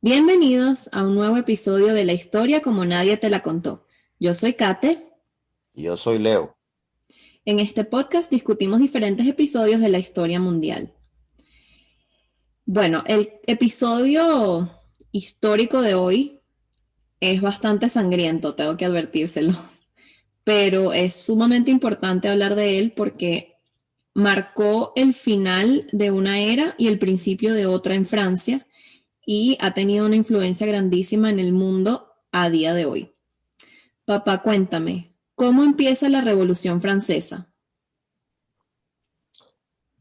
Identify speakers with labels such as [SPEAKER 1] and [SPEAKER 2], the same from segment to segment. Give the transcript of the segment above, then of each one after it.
[SPEAKER 1] Bienvenidos a un nuevo episodio de La historia como nadie te la contó. Yo soy Kate.
[SPEAKER 2] Y yo soy Leo.
[SPEAKER 1] En este podcast discutimos diferentes episodios de la historia mundial. Bueno, el episodio histórico de hoy es bastante sangriento, tengo que advertírselo, pero es sumamente importante hablar de él porque marcó el final de una era y el principio de otra en Francia y ha tenido una influencia grandísima en el mundo a día de hoy. Papá, cuéntame, ¿cómo empieza la Revolución Francesa?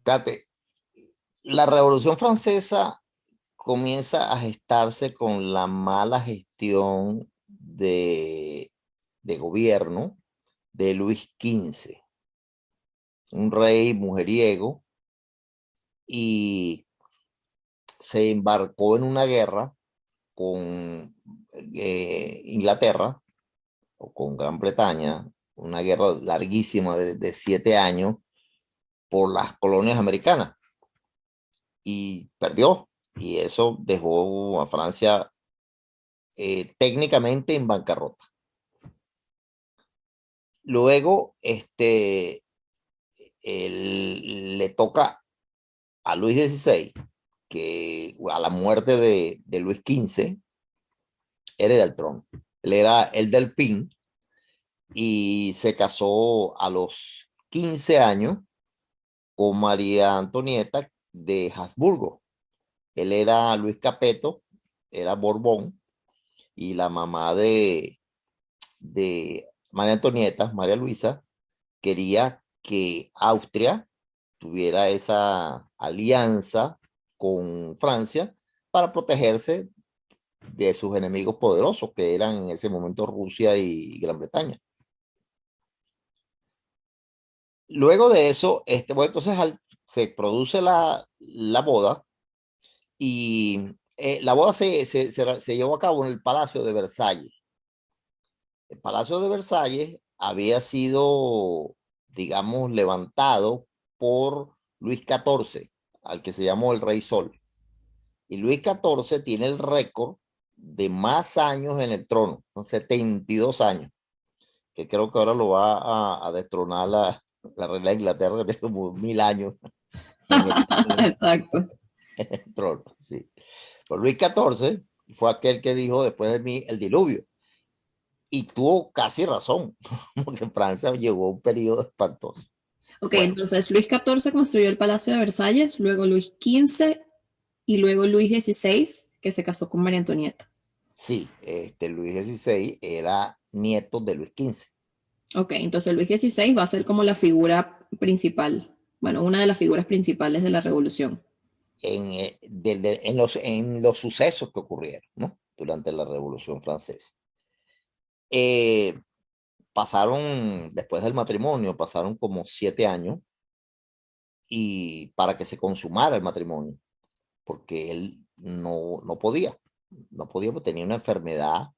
[SPEAKER 2] Kate, la Revolución Francesa comienza a gestarse con la mala gestión de gobierno de Luis XV, un rey mujeriego, y se embarcó en una guerra con Inglaterra o con Gran Bretaña, una guerra larguísima de 7 años por las colonias americanas y perdió. Y eso dejó a Francia técnicamente en bancarrota. Luego, le toca a Luis XVI, que a la muerte de Luis XV, hereda el trono. Él era el delfín y se casó a los 15 años con María Antonieta de Habsburgo. Él era Luis Capeto, era Borbón, y la mamá de María Antonieta, María Luisa, quería que Austria tuviera esa alianza con Francia para protegerse de sus enemigos poderosos, que eran en ese momento Rusia y Gran Bretaña. Luego de eso, bueno, entonces se produce la boda y la boda se llevó a cabo en el Palacio de Versalles. El Palacio de Versalles había sido, digamos, levantado por Luis XIV, al que se llamó el Rey Sol. Y Luis XIV tiene el récord de más años en el trono, son 72 años, que creo que ahora lo va a destronar la reina de Inglaterra, que tiene como 1000 años en
[SPEAKER 1] Exacto.
[SPEAKER 2] en el trono. Sí. Pues Luis XIV fue aquel que dijo después de mí el diluvio. Y tuvo casi razón, porque Francia llegó a un periodo espantoso.
[SPEAKER 1] Ok,
[SPEAKER 2] Bueno,
[SPEAKER 1] entonces Luis XIV construyó el Palacio de Versalles, luego Luis XV y luego Luis XVI, que se casó con María Antonieta.
[SPEAKER 2] sí, Luis XVI era nieto de Luis XV.
[SPEAKER 1] Ok, entonces Luis XVI va a ser como la figura principal, bueno, una de las figuras principales de la revolución.
[SPEAKER 2] En los sucesos que ocurrieron, ¿no? Durante la Revolución Francesa. Eh, después del matrimonio, pasaron como 7 años y para que se consumara el matrimonio, porque él no podía porque tenía una enfermedad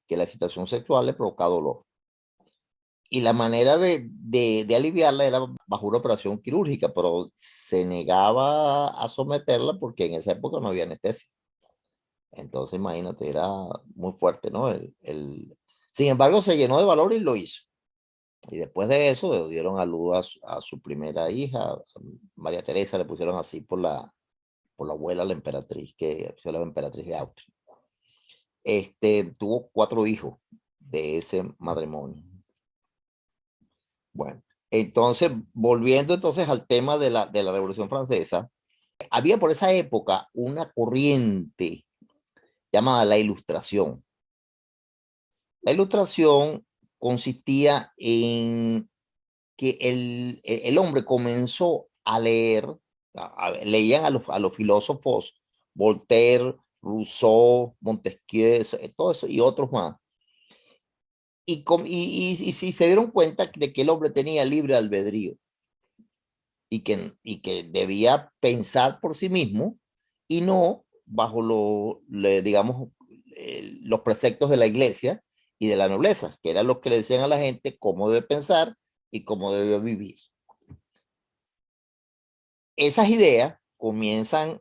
[SPEAKER 2] que la excitación sexual le provocaba dolor. Y la manera de aliviarla era bajo una operación quirúrgica, pero se negaba a someterla porque en esa época no había anestesia. Entonces, imagínate, era muy fuerte, ¿no? Sin embargo, se llenó de valor y lo hizo. Y después de eso, le dieron a luz a su primera hija, María Teresa, le pusieron así por la abuela, la emperatriz, que fue la emperatriz de Austria. Tuvo 4 hijos de ese matrimonio. Bueno, entonces, volviendo entonces al tema de la Revolución Francesa, había por esa época una corriente llamada la Ilustración. La Ilustración consistía en que el hombre comenzó a leer, leían a los filósofos, Voltaire, Rousseau, Montesquieu, todo eso y otros más. Y sí se dieron cuenta de que el hombre tenía libre albedrío y que debía pensar por sí mismo y no bajo digamos, los preceptos de la iglesia y de la nobleza, que era lo que le decían a la gente cómo debe pensar y cómo debe vivir. Esas ideas comienzan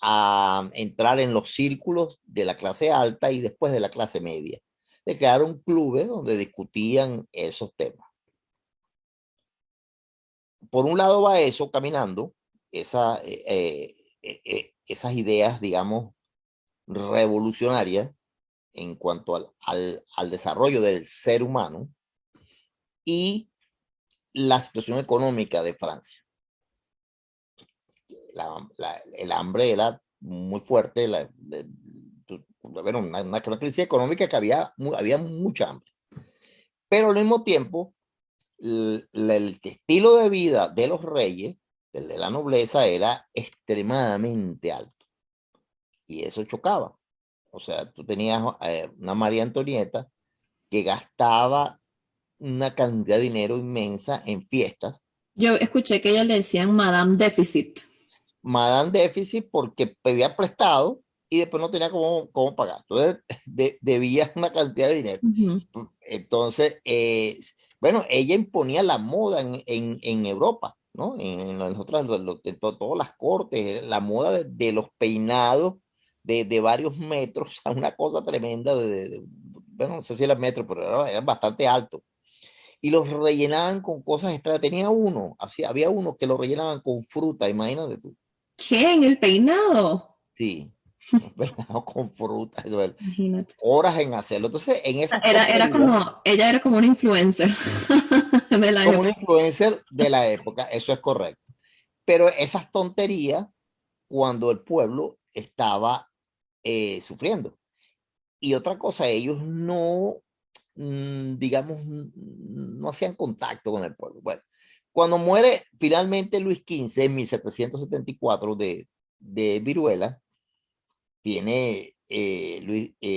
[SPEAKER 2] a entrar en los círculos de la clase alta y después de la clase media. Se crearon clubes donde discutían esos temas. Por un lado va eso caminando, esa, esas ideas, digamos, revolucionarias en cuanto al desarrollo del ser humano y la situación económica de Francia. El hambre era muy fuerte, bueno, una crisis económica que había mucha hambre. Pero al mismo tiempo, el estilo de vida de los reyes, el de la nobleza, era extremadamente alto. Y eso chocaba. O sea, tú tenías una María Antonieta que gastaba una cantidad de dinero inmensa en fiestas.
[SPEAKER 1] Yo escuché que ella le decían Madame Déficit.
[SPEAKER 2] Madame Déficit porque pedía prestado y después no tenía cómo pagar. Entonces, debía una cantidad de dinero.
[SPEAKER 1] Ujú.
[SPEAKER 2] Entonces, bueno, ella imponía la moda en Europa, ¿no? En todas las cortes, la moda de los peinados de varios metros, a una cosa tremenda, bueno, no sé si era metro, pero era bastante alto. Y los rellenaban con cosas extrañas. Tenía uno, así, había uno que lo rellenaban con fruta, imagínate tú.
[SPEAKER 1] ¿Qué? ¿En el peinado?
[SPEAKER 2] Sí, rellenado con fruta, eso era,
[SPEAKER 1] Imagínate.
[SPEAKER 2] horas en hacerlo. Entonces, en esas
[SPEAKER 1] Era
[SPEAKER 2] tonterías,
[SPEAKER 1] como, ella era como una influencer de la
[SPEAKER 2] como un
[SPEAKER 1] época.
[SPEAKER 2] influencer de la época, eso es correcto. Pero esas tonterías cuando el pueblo estaba sufriendo. Y otra cosa, ellos no, digamos, no hacían contacto con el pueblo. Bueno, cuando muere finalmente Luis XV en 1774 de viruela, tiene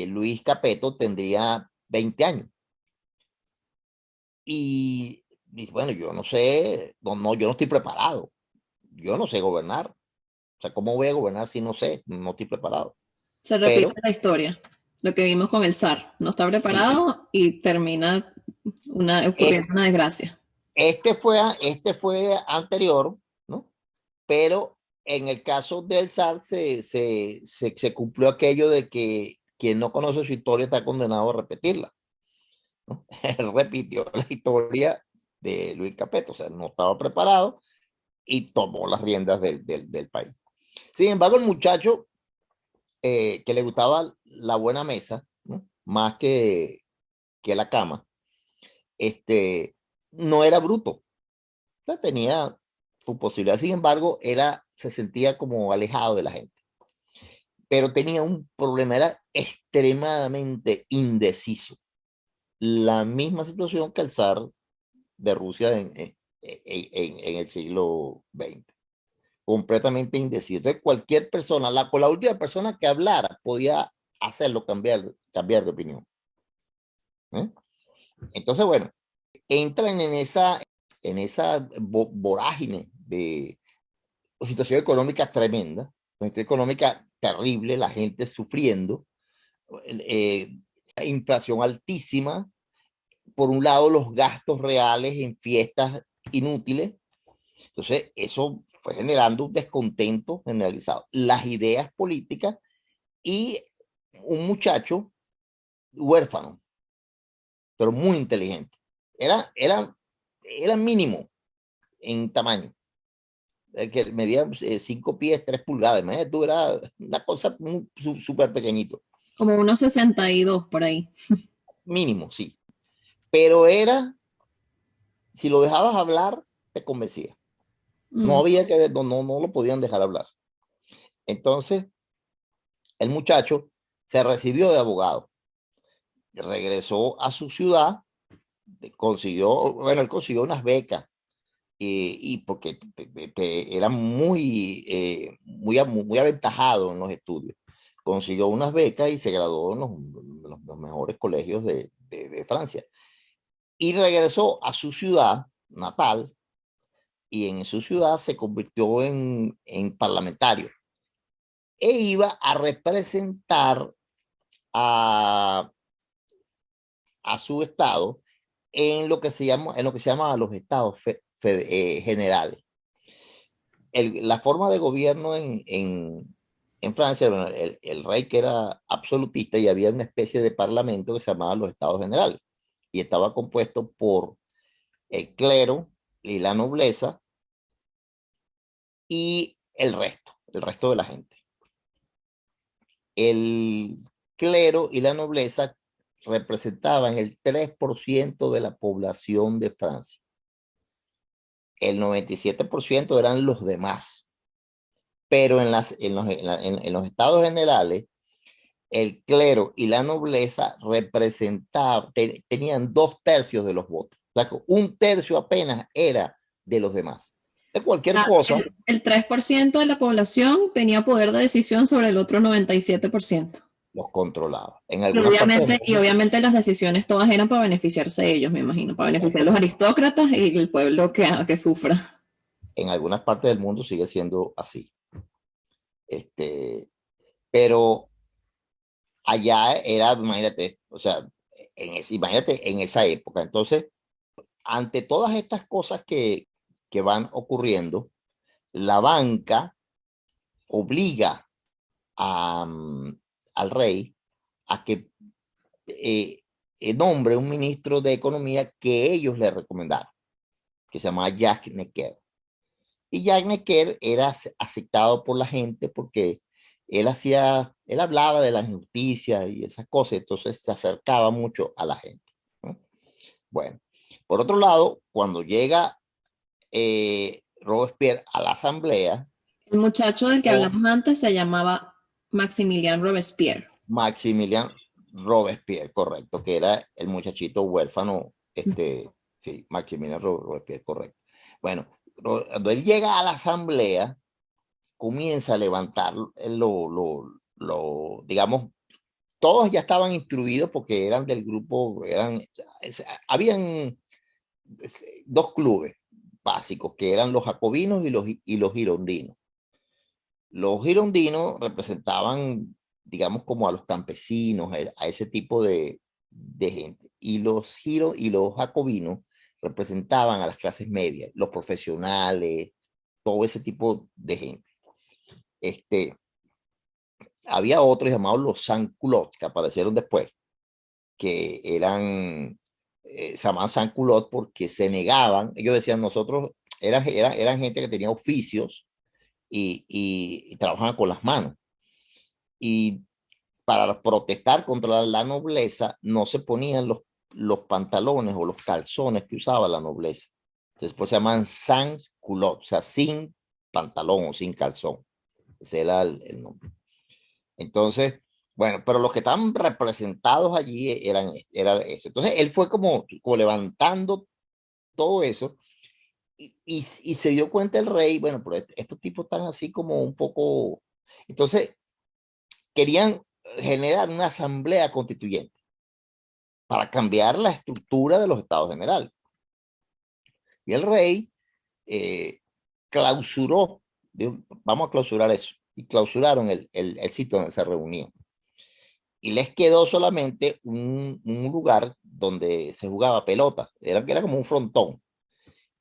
[SPEAKER 2] Luis Capeto tendría 20 años. Y dice, bueno, yo no sé, yo no estoy preparado, yo no sé gobernar. O sea, ¿cómo voy a gobernar si no sé? No estoy preparado.
[SPEAKER 1] Se repite
[SPEAKER 2] Pero
[SPEAKER 1] la historia. Lo que vimos con el zar. No está
[SPEAKER 2] sí,
[SPEAKER 1] preparado y termina
[SPEAKER 2] es,
[SPEAKER 1] ocurriendo una desgracia.
[SPEAKER 2] este fue anterior, ¿no? Pero en el caso del zar se cumplió aquello de que quien no conoce su historia está condenado a repetirla, ¿no? Él repitió la historia de Luis Capeto, o sea, no estaba preparado y tomó las riendas del país. Sin embargo, el muchacho que le gustaba la buena mesa, ¿no? Más que la cama, este, no era bruto, o sea, tenía su posibilidad, sin embargo, se sentía como alejado de la gente, pero tenía un problema, era extremadamente indeciso. La misma situación que el zar de Rusia en el siglo XX, completamente indeciso. Entonces, cualquier persona, con la última persona que hablara, podía hacerlo cambiar de opinión. ¿Eh? Entonces, bueno, entran en esa vorágine de situación económica tremenda, una situación económica terrible, la gente sufriendo, eh, inflación altísima, por un lado los gastos reales en fiestas inútiles, entonces eso fue generando un descontento generalizado, las ideas políticas y un muchacho huérfano, pero muy inteligente. Era mínimo en tamaño, que medía 5 pies, 3 pulgadas. Imagínate tú, era una cosa súper pequeñito.
[SPEAKER 1] Como unos 62 por ahí.
[SPEAKER 2] Mínimo, sí. Pero si lo dejabas hablar, te convencía. No
[SPEAKER 1] Mm.
[SPEAKER 2] había no lo podían dejar hablar. Entonces, el muchacho se recibió de abogado, regresó a su ciudad, él consiguió unas becas y porque era muy aventajado en los estudios. Consiguió unas becas y se graduó en los mejores colegios de Francia. Y regresó a su ciudad natal y en su ciudad se convirtió en parlamentario e iba a representar a, a su estado en lo que se llama los estados generales. La forma de gobierno en Francia, bueno, el rey que era absolutista y había una especie de parlamento que se llamaba los Estados Generales y estaba compuesto por el clero y la nobleza y el resto de la gente. El clero y la nobleza representaban el 3% de la población de Francia. El 97% eran los demás. Pero en los estados generales, el clero y la nobleza tenían 2/3 de los votos. O sea, que un tercio apenas era de los demás. De cualquier
[SPEAKER 1] Ah,
[SPEAKER 2] cosa,
[SPEAKER 1] el 3% de la población tenía poder de decisión sobre el otro 97%.
[SPEAKER 2] los controlaba. En
[SPEAKER 1] Y
[SPEAKER 2] algunas partes del
[SPEAKER 1] obviamente, y
[SPEAKER 2] mundo,
[SPEAKER 1] obviamente las decisiones todas eran para beneficiarse de ellos, me imagino, para beneficiar a los
[SPEAKER 2] exactamente.
[SPEAKER 1] aristócratas y el pueblo que sufra.
[SPEAKER 2] En algunas partes del mundo sigue siendo así. Este, pero allá era, imagínate, o sea, imagínate en esa época. Entonces, ante todas estas cosas que van ocurriendo, la banca obliga a, al rey a que nombre un ministro de Economía que ellos le recomendaron, que se llamaba Jacques Necker. Y Jacques Necker era aceptado por la gente porque él hablaba de la injusticia y esas cosas, entonces se acercaba mucho a la gente, ¿no? Bueno, por otro lado, cuando llega Robespierre a la asamblea,
[SPEAKER 1] El muchacho del que
[SPEAKER 2] o
[SPEAKER 1] hablamos antes se llamaba Maximilien Robespierre.
[SPEAKER 2] Maximilian Robespierre, correcto, que era el muchachito huérfano, sí, Maximilian Robespierre, correcto. Bueno, cuando él llega a la asamblea, comienza a levantar digamos, todos ya estaban instruidos porque eran del grupo, habían dos clubes básicos que eran los jacobinos y los girondinos. Los girondinos representaban, digamos, como a los campesinos, a ese tipo de gente. Y los jacobinos representaban a las clases medias, los profesionales, todo ese tipo de gente. Este, había otros llamados los sans-culottes que aparecieron después, que se llamaban sans-culottes porque se negaban, ellos decían, nosotros eran gente que tenía oficios y trabajaban con las manos. Y para protestar contra la nobleza no se ponían los pantalones o los calzones que usaba la nobleza. Después se llaman sans culottes, o sea, sin pantalón o sin calzón. Ese era el nombre. Entonces, bueno, pero los que estaban representados allí era eso. Entonces, él fue como levantando todo eso y se dio cuenta el rey, bueno, pero estos tipos están así como un poco. Entonces, querían generar una asamblea constituyente para cambiar la estructura de los estados generales. Y el rey eh, clausuró, dijo, vamos a clausurar eso, y clausuraron el sitio donde se reunían. Y les quedó solamente un lugar donde se jugaba pelota, era como un frontón.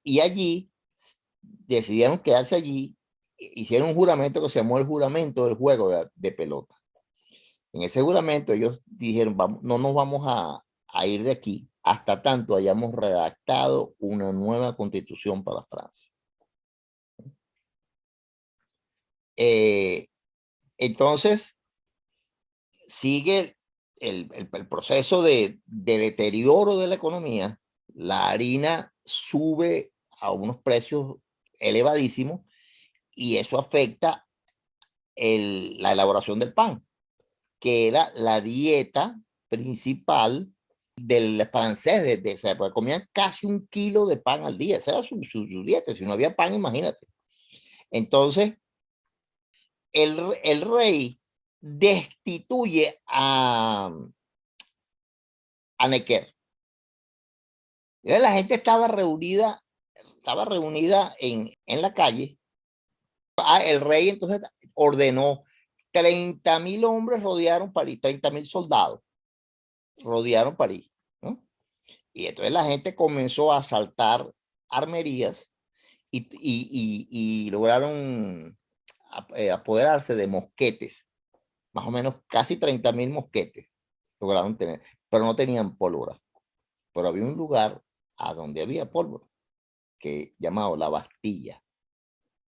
[SPEAKER 2] Y allí decidieron quedarse allí, hicieron un juramento que se llamó el juramento del juego de pelota. En ese juramento ellos dijeron, vamos, no nos vamos a ir de aquí hasta tanto hayamos redactado una nueva constitución para Francia. Eh, entonces, sigue el proceso de deterioro de la economía. La harina sube a unos precios elevadísimos y eso afecta la elaboración del pan, que era la dieta principal del francés de esa época. Comían casi 1 kilo de pan al día. Esa era su dieta. Si no había pan, imagínate. Entonces, el rey destituye a Necker. Entonces, la gente estaba reunida en la calle. El rey entonces ordenó 30.000 hombres rodearon París, 30.000 soldados rodearon París, ¿no? Y entonces la gente comenzó a asaltar armerías y lograron apoderarse de mosquetes, más o menos casi 30.000 mosquetes lograron tener, pero no tenían pólvora. Pero había un lugar a donde había pólvora, que llamado la Bastilla,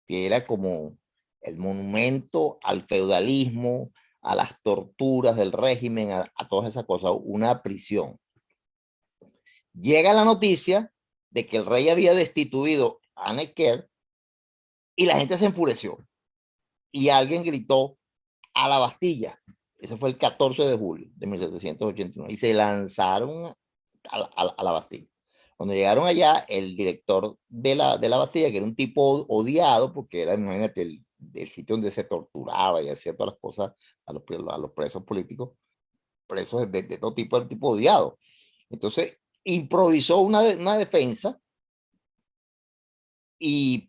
[SPEAKER 2] que era como el monumento al feudalismo, a las torturas del régimen, a todas esas cosas, una prisión. Llega la noticia de que el rey había destituido a Necker y la gente se enfureció. Y alguien gritó a la Bastilla. Ese fue el 14 de julio de 1789. Y se lanzaron a la Bastilla. Cuando llegaron allá, el director de la Bastilla, que era un tipo odiado, porque era, imagínate, el sitio donde se torturaba y hacía todas las cosas a los presos políticos, presos de todo tipo, era un tipo odiado. Entonces, improvisó una defensa,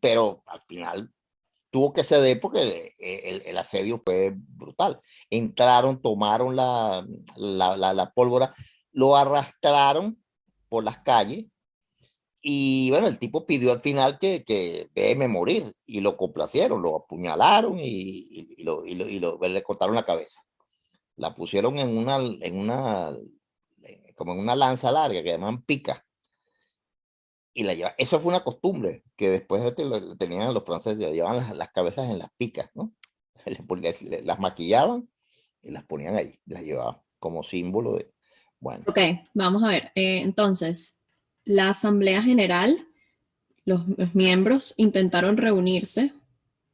[SPEAKER 2] pero al final tuvo que ceder porque el asedio fue brutal. Entraron, tomaron la pólvora, lo arrastraron por las calles y bueno, el tipo pidió al final que déjeme morir y lo complacieron, lo apuñalaron le cortaron la cabeza. La pusieron como en una lanza larga que llaman pica y la lleva. Eso fue una costumbre que después lo tenían los franceses, llevaban las cabezas en las picas, ¿no? Las maquillaban y las ponían ahí, las llevaban como símbolo de, bueno.
[SPEAKER 1] Ok, vamos a ver. Entonces, la Asamblea General, los miembros intentaron reunirse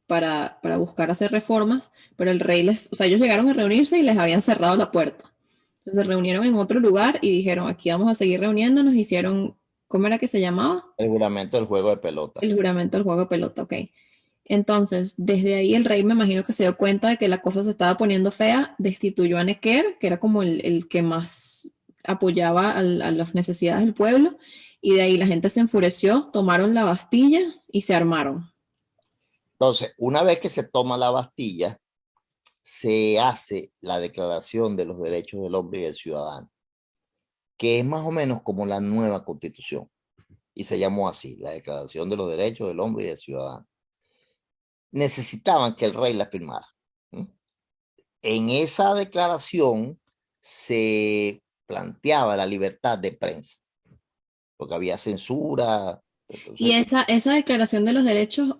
[SPEAKER 1] para buscar hacer reformas, pero el rey les, o sea, ellos llegaron a reunirse y les habían cerrado la puerta. Entonces se reunieron en otro lugar y dijeron, aquí vamos a seguir reuniéndonos, hicieron, ¿cómo era que se llamaba?
[SPEAKER 2] El juramento del juego de pelota.
[SPEAKER 1] El juramento del juego de pelota, ok. Entonces, desde ahí el rey me imagino que se dio cuenta de que la cosa se estaba poniendo fea, destituyó a Necker, que era como el que más apoyaba a las necesidades del pueblo, y de ahí la gente se enfureció, tomaron la Bastilla y se armaron.
[SPEAKER 2] Entonces, una vez que se toma la Bastilla, se hace la Declaración de los Derechos del Hombre y del Ciudadano, que es más o menos como la nueva Constitución, y se llamó así, la Declaración de los Derechos del Hombre y del Ciudadano. Necesitaban que el rey la firmara. En esa declaración se planteaba la libertad de prensa, porque había censura.
[SPEAKER 1] Y
[SPEAKER 2] Entonces,
[SPEAKER 1] esa declaración de los derechos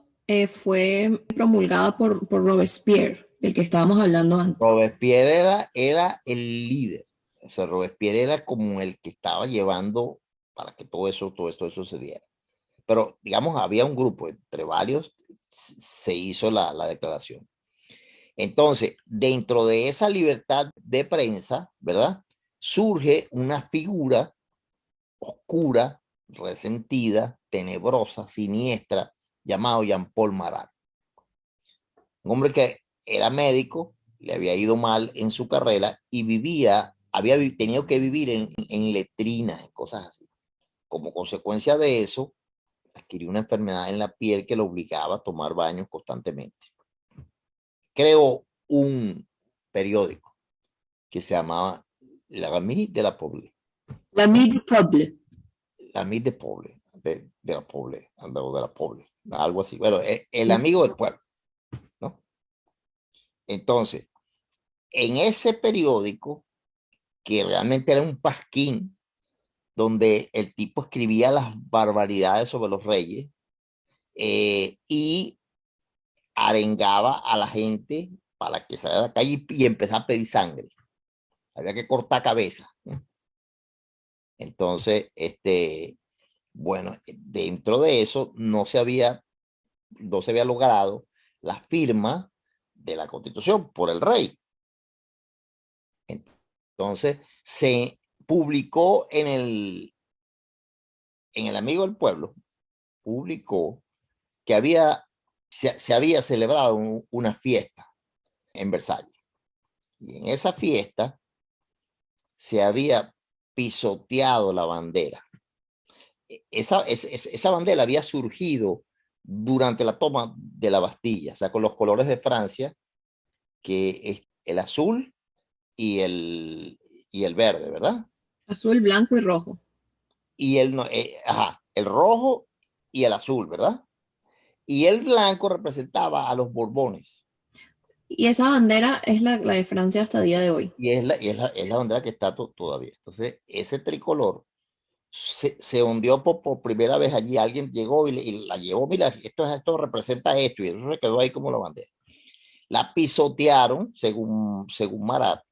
[SPEAKER 1] fue promulgada por Robespierre, del que estábamos hablando antes.
[SPEAKER 2] Robespierre era el líder. O sea, Robespierre era como el que estaba llevando para que todo esto sucediera. Pero, digamos, había un grupo, entre varios, se hizo la declaración. Entonces, dentro de esa libertad de prensa, ¿verdad? Surge una figura oscura, resentida, tenebrosa, siniestra, llamado Jean-Paul Marat. Un hombre que era médico, le había ido mal en su carrera y había tenido que vivir en letrinas, en cosas así. Como consecuencia de eso, adquirió una enfermedad en la piel que lo obligaba a tomar baños constantemente. Creó un periódico que se llamaba L'Ami de la Poble.
[SPEAKER 1] L'ami du peuple.
[SPEAKER 2] L'Ami de Poble, de la Poble, o de la Poble, algo así. Bueno, el amigo del pueblo, ¿no? Entonces, en ese periódico, que realmente era un pasquín, donde el tipo escribía las barbaridades sobre los reyes y arengaba a la gente para que saliera a la calle y empezara a pedir sangre. Había que cortar cabeza. Entonces, bueno, dentro de eso no se había logrado la firma de la Constitución por el rey. Entonces, se publicó en el Amigo del Pueblo, publicó que se había celebrado una fiesta en Versalles. Y en esa fiesta se había pisoteado la bandera. Esa bandera había surgido durante la toma de la Bastilla, o sea, con los colores de Francia, que es el azul y el verde, ¿verdad?
[SPEAKER 1] Azul, blanco y rojo.
[SPEAKER 2] Y el rojo y el azul, ¿verdad? y el blanco representaba a los Borbones.
[SPEAKER 1] Y esa bandera es la de Francia hasta el día de hoy.
[SPEAKER 2] Y es la bandera que está todavía. Entonces, ese tricolor se hundió por primera vez allí. Alguien llegó y la llevó. Mira, esto representa esto. Y eso se quedó ahí como la bandera. La pisotearon, según Marat.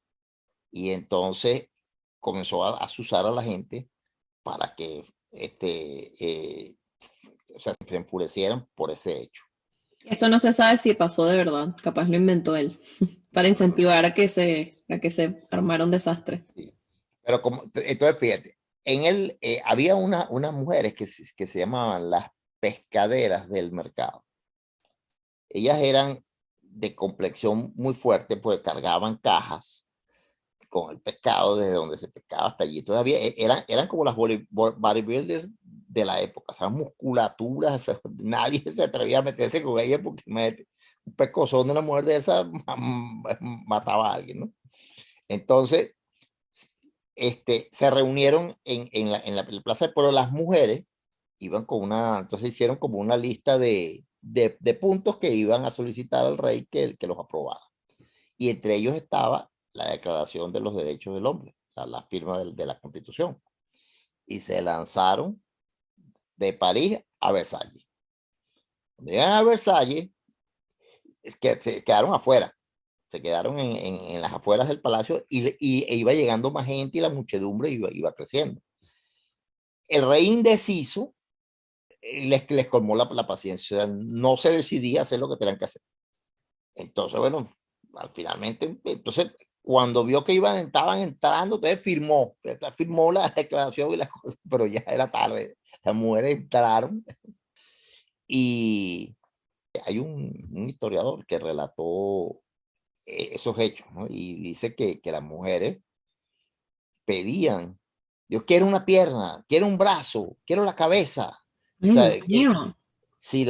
[SPEAKER 2] Y entonces comenzó a asusar a la gente para que o sea, se enfurecieran por ese hecho.
[SPEAKER 1] Esto no se sabe si pasó de verdad, capaz lo inventó él, para
[SPEAKER 2] Bueno,
[SPEAKER 1] incentivar a que se armara un desastre.
[SPEAKER 2] sí. Pero entonces fíjate, había unas mujeres que se llamaban las pescaderas del mercado. Ellas eran de complexión muy fuerte porque cargaban cajas con el pescado desde donde se pescaba hasta allí. Todavía eran como las bodybuilders de la época, o sea, musculaturas, o sea, nadie se atrevía a meterse con ella porque un pescozón de una mujer de esa mataba a alguien, ¿no? Entonces, se reunieron en la plaza, pero las mujeres iban entonces hicieron como una lista de puntos que iban a solicitar al rey que los aprobara. Y entre ellos estaba la Declaración de los Derechos del Hombre, o sea, la firma de la Constitución. Y se lanzaron de París a Versalles. Cuando llegan a Versalles, es que se quedaron afuera, se quedaron en las afueras del palacio e iba llegando más gente y la muchedumbre iba creciendo. El rey indeciso les colmó la paciencia, o sea, no se decidía a hacer lo que tenían que hacer. Entonces, bueno, finalmente, entonces, cuando vio que estaban entrando, entonces firmó la declaración y las cosas, pero ya era tarde. Las mujeres entraron y hay un historiador que relató esos hechos, ¿no? Y dice que las mujeres pedían, yo quiero una pierna, quiero un brazo, quiero la cabeza. O
[SPEAKER 1] Ay,
[SPEAKER 2] sea,
[SPEAKER 1] Dios mío.
[SPEAKER 2] si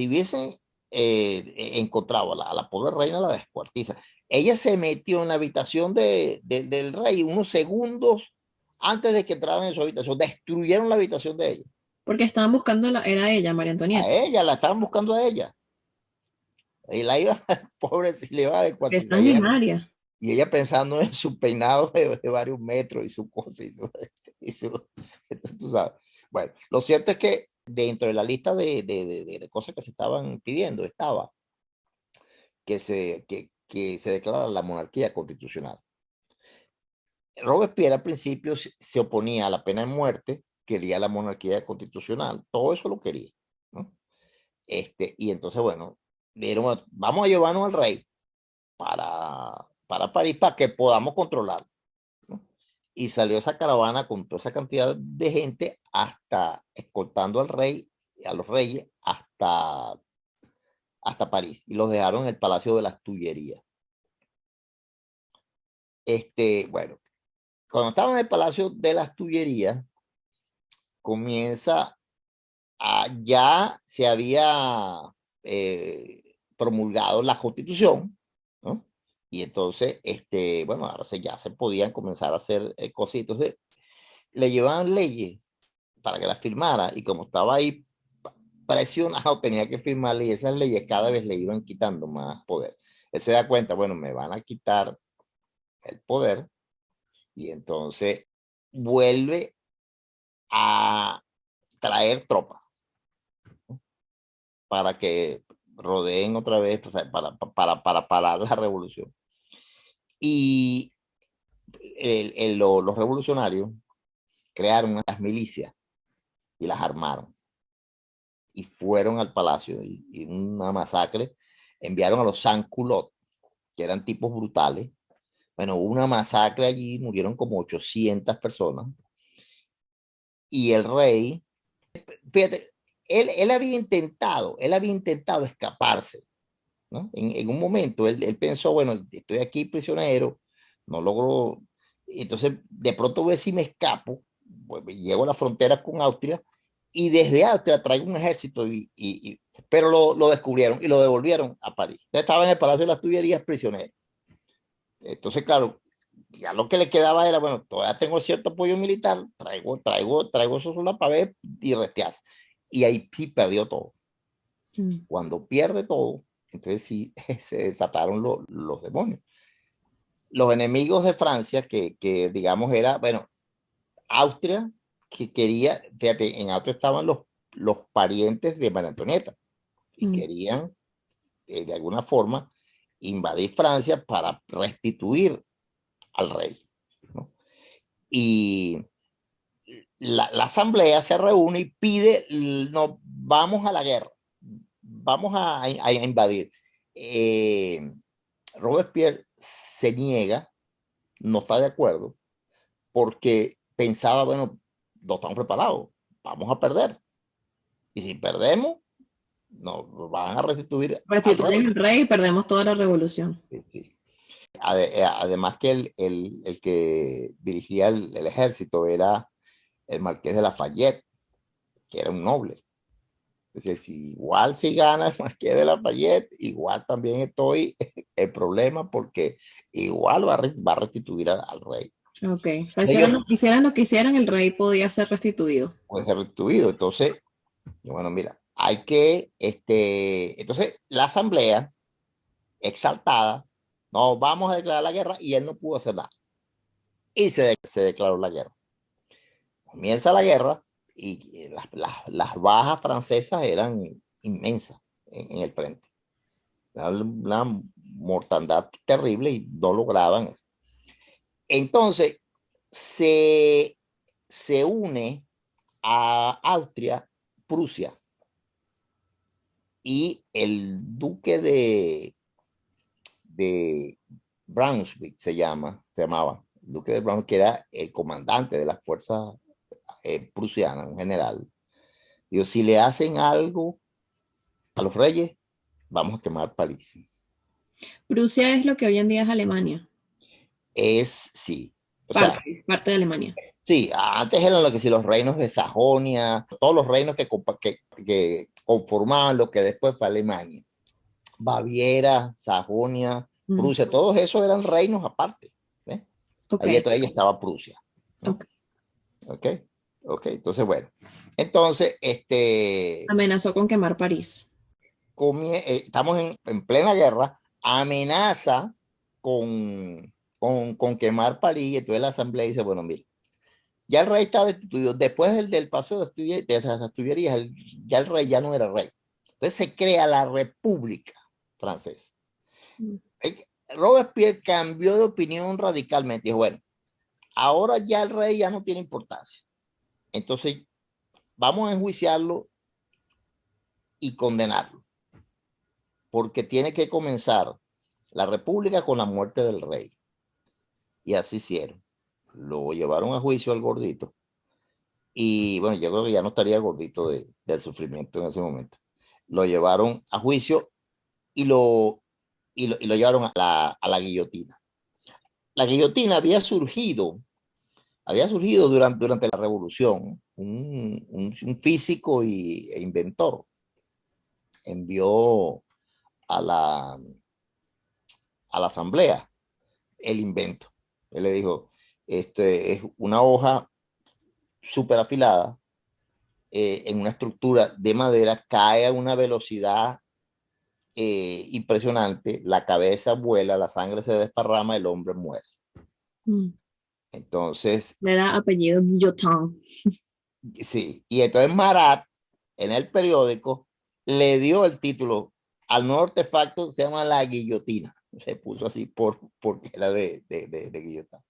[SPEAKER 2] hubiesen encontrado a la pobre reina, la descuartiza. Ella se metió en la habitación del rey unos segundos antes de que entraran en su habitación. Destruyeron la habitación de ella.
[SPEAKER 1] Porque estaban buscando, era ella, María
[SPEAKER 2] A
[SPEAKER 1] Antonieta.
[SPEAKER 2] ella, la estaban buscando a ella. Y la iba, pobre, le iba a
[SPEAKER 1] Que es
[SPEAKER 2] descuartizar.
[SPEAKER 1] sanguinaria.
[SPEAKER 2] Y ella pensando en su peinado de varios metros y su cosa entonces, tú sabes. Bueno, lo cierto es que dentro de la lista de cosas que se estaban pidiendo estaba que se declara la monarquía constitucional. Robespierre al principio se oponía a la pena de muerte, quería la monarquía constitucional, todo eso lo quería, ¿no? Y entonces, bueno, dijeron, vamos a llevarnos al rey para París para que podamos controlar, ¿no? Y salió esa caravana con toda esa cantidad de gente hasta escoltando al rey, a los reyes, hasta París, y los dejaron en el Palacio de las Tullerías. Bueno, cuando estaban en el Palacio de las Tullerías, ya se había promulgado la Constitución, ¿no? Y entonces, bueno, ahora ya se podían comenzar a hacer cositas. Entonces, le llevaban leyes para que las firmara y como estaba ahí presionado, tenía que firmarle y esas leyes cada vez le iban quitando más poder. Él se da cuenta, bueno, me van a quitar el poder y entonces vuelve a traer tropas para que rodeen otra vez, o sea, para parar la revolución. Y los revolucionarios crearon unas milicias y las armaron y fueron al palacio y una masacre. Enviaron a los sans-culottes, que eran tipos brutales. Bueno, hubo una masacre allí, murieron como 800 personas. Y el rey, fíjate, él había intentado escaparse, ¿no? En un momento él pensó, bueno, estoy aquí prisionero, no logro, entonces de pronto voy a ver si me escapo, pues, llego a la frontera con Austria y desde Austria traigo un ejército, pero lo descubrieron y lo devolvieron a París. Entonces, estaba en el Palacio de las Tullerías prisionero. Entonces, claro, ya lo que le quedaba era, bueno, todavía tengo cierto apoyo militar, traigo esos soldados para ver y restearse. Y ahí sí perdió todo.
[SPEAKER 1] Mm,
[SPEAKER 2] Cuando pierde todo, entonces sí se desataron los demonios. Los enemigos de Francia, que digamos era, bueno, Austria, que quería, fíjate, en Austria estaban los parientes de María Antonieta y
[SPEAKER 1] mm.
[SPEAKER 2] querían de alguna forma invadir Francia para restituir al rey, ¿no? Y la asamblea se reúne y pide, no, vamos a la guerra, vamos a invadir. Eh, Robespierre se niega, no está de acuerdo, porque pensaba, bueno, no estamos preparados, vamos a perder. Y si perdemos, nos van a restituir al
[SPEAKER 1] Restituyen
[SPEAKER 2] rey.
[SPEAKER 1] el rey y perdemos toda la revolución.
[SPEAKER 2] Sí, sí. Además que el que dirigía el ejército era el marqués de Lafayette, que era un noble. Entonces, si igual si gana el marqués de Lafayette, igual también estoy en problema porque igual va a restituir al rey.
[SPEAKER 1] Ok, o sea,
[SPEAKER 2] Ellos
[SPEAKER 1] hicieran lo que hicieran, el rey podía ser restituido.
[SPEAKER 2] pueden ser restituidos. Entonces, bueno, mira, hay que, entonces la asamblea exaltada, no, vamos a declarar la guerra y él no pudo hacer nada. Y se declaró la guerra. Comienza la guerra y las bajas francesas eran inmensas en el frente. Una mortandad terrible y no lograban. Entonces, se, se une a Austria, Prusia, y el duque de Brunswick se llamaba, el duque de Brunswick, que era el comandante de las fuerzas prusianas, un general. Digo, si le hacen algo a los reyes, vamos a quemar París.
[SPEAKER 1] Prusia es lo que hoy en día es Alemania.
[SPEAKER 2] Sí. O sea,
[SPEAKER 1] Parte de Alemania.
[SPEAKER 2] sí, antes eran lo que sí, los reinos de Sajonia, todos los reinos que conformaban lo que después fue Alemania. Baviera, Sajonia,
[SPEAKER 1] Mm,
[SPEAKER 2] Prusia, todos esos eran reinos aparte. ¿Eh?
[SPEAKER 1] ok,
[SPEAKER 2] Ahí estaba Prusia, ¿no?
[SPEAKER 1] ok.
[SPEAKER 2] Ok, ok, entonces bueno. Entonces,
[SPEAKER 1] Amenazó con quemar París.
[SPEAKER 2] estamos en plena guerra, amenaza con quemar París, y entonces la asamblea dice, bueno, mire, ya el rey está destituido, después del paso de esas Tullerías, ya el rey ya no era rey. Entonces se crea la República Francesa.
[SPEAKER 1] Mm.
[SPEAKER 2] Robespierre cambió de opinión radicalmente, dijo, bueno, ahora ya el rey ya no tiene importancia, entonces vamos a enjuiciarlo y condenarlo, porque tiene que comenzar la república con la muerte del rey. Y así hicieron. Lo llevaron a juicio al gordito. Y bueno, yo creo que ya no estaría gordito del sufrimiento en ese momento. Lo llevaron a juicio y lo llevaron a la guillotina. La guillotina había surgido durante la revolución. Un físico e inventor envió a a la asamblea el invento. Él le dijo, este es una hoja súper afilada en una estructura de madera, cae a una velocidad impresionante, la cabeza vuela, la sangre se desparrama, el hombre muere.
[SPEAKER 1] Mm.
[SPEAKER 2] Entonces,
[SPEAKER 1] Era apellido Guillotin.
[SPEAKER 2] sí, y entonces Marat en el periódico le dio el título al nuevo artefacto, se llama la guillotina. Se puso así porque era de guillotina.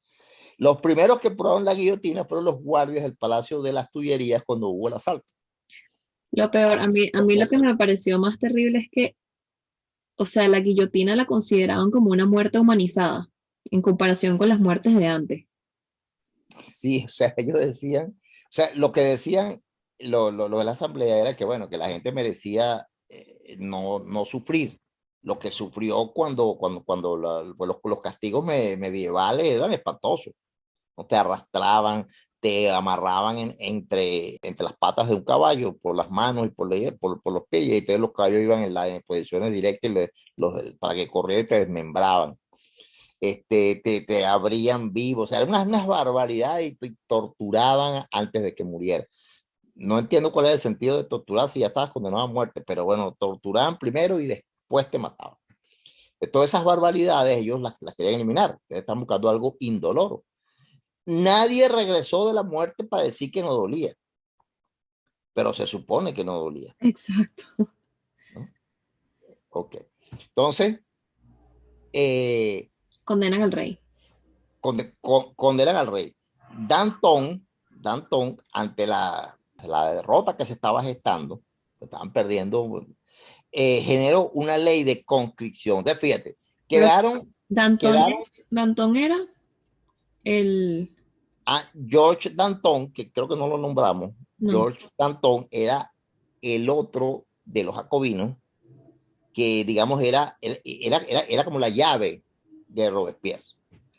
[SPEAKER 2] Los primeros que probaron la guillotina fueron los guardias del Palacio de las Tullerías cuando hubo el asalto.
[SPEAKER 1] Lo peor, a mí lo que me pareció más terrible es que, o sea, la guillotina la consideraban como una muerte humanizada en comparación con las muertes de antes.
[SPEAKER 2] Sí, o sea, ellos decían, o sea, lo que decían lo de la asamblea era que, bueno, que la gente merecía no sufrir lo que sufrió cuando pues, los castigos medievales eran espantosos, ¿no? Te arrastraban, te amarraban entre las patas de un caballo, por las manos y por los pies, y entonces los caballos iban en posiciones directas y para que corriera y te desmembraban. Te abrían vivo, o sea, eran unas barbaridades y te torturaban antes de que muriera. No entiendo cuál es el sentido de torturar si ya estabas condenado a muerte, pero bueno, torturaban primero y después te mataban. De todas esas barbaridades ellos las querían eliminar. Están buscando algo indoloro. Nadie regresó de la muerte para decir que no dolía, pero se supone que no dolía,
[SPEAKER 1] Exacto.
[SPEAKER 2] ¿no? Ok. Entonces, eh,
[SPEAKER 1] Condenan al rey.
[SPEAKER 2] condenan al rey. Danton, ante la derrota que se estaba gestando, que estaban perdiendo, generó una ley de conscripción. Entonces, fíjate,
[SPEAKER 1] Pero
[SPEAKER 2] quedaron, quedaron
[SPEAKER 1] Danton era el...
[SPEAKER 2] a George Danton, que creo que no lo nombramos.
[SPEAKER 1] No,
[SPEAKER 2] George Danton era el otro de los jacobinos, que digamos era como la llave de Robespierre.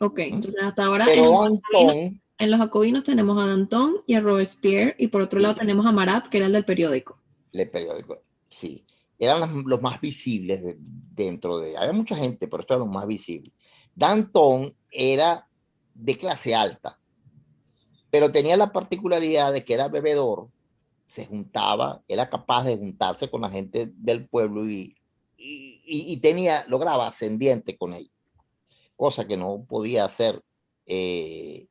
[SPEAKER 1] ok. Entonces hasta ahora
[SPEAKER 2] Pero Danton
[SPEAKER 1] en los jacobinos tenemos a Danton y a Robespierre y por otro lado
[SPEAKER 2] sí,
[SPEAKER 1] tenemos a Marat, que era el del periódico.
[SPEAKER 2] el periódico, sí, eran los más visibles dentro de, había mucha gente, pero estos eran los más visibles. Danton era de clase alta, pero tenía la particularidad de que era bebedor, se juntaba, era capaz de juntarse con la gente del pueblo y tenía, lograba ascendiente con ellos, cosa que no podía hacer eh,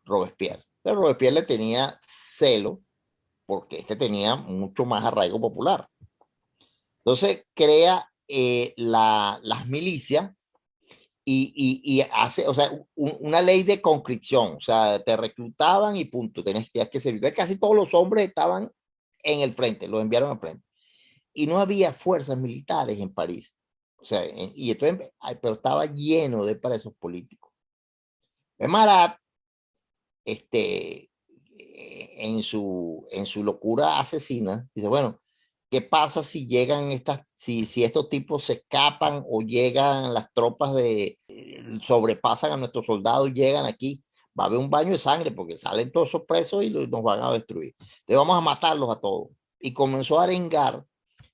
[SPEAKER 2] Robespierre. Pero Robespierre le tenía celo porque este tenía mucho más arraigo popular. Entonces crea las milicias y hace, o sea, una ley de conscripción, o sea, te reclutaban y punto, tenías que servir. Entonces, casi todos los hombres estaban en el frente, los enviaron al frente. Y no había fuerzas militares en París. O sea, y entonces, pero estaba lleno de presos políticos. De Marat, en su locura asesina, dice, bueno, ¿qué pasa si llegan si estos tipos se escapan o llegan las tropas sobrepasan a nuestros soldados y llegan aquí? Va a haber un baño de sangre porque salen todos esos presos y nos van a destruir. Entonces vamos a matarlos a todos. Y comenzó a arengar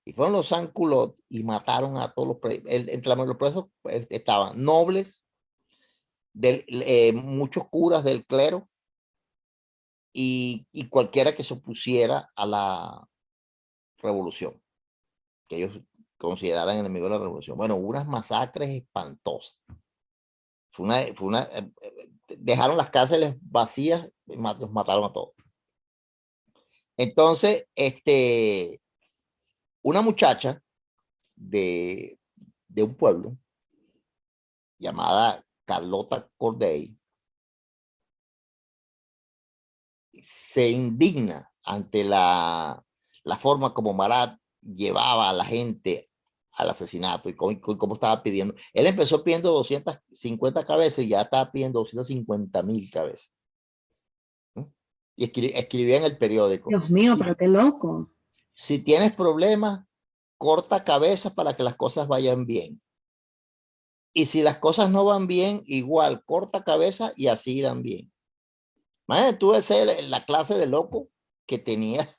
[SPEAKER 2] y fueron los sans-culottes y mataron a todos los presos. Entre los presos estaban nobles, muchos curas del clero y cualquiera que se opusiera a la revolución, que ellos consideraran enemigo de la revolución. Bueno, hubo unas masacres espantosas. Dejaron las cárceles vacías y los mataron a todos. Entonces, una muchacha de un pueblo llamada Carlota Corday se indigna ante la forma como Marat llevaba a la gente al asesinato y cómo estaba pidiendo. Él empezó pidiendo 250 cabezas y ya estaba pidiendo 250,000 cabezas. ¿No? Y escribía en el periódico,
[SPEAKER 1] Dios mío, pero qué loco.
[SPEAKER 2] si tienes problemas, corta cabezas para que las cosas vayan bien. Y si las cosas no van bien, igual corta cabeza y así irán bien. Imagínate tú ese la clase de loco que tenía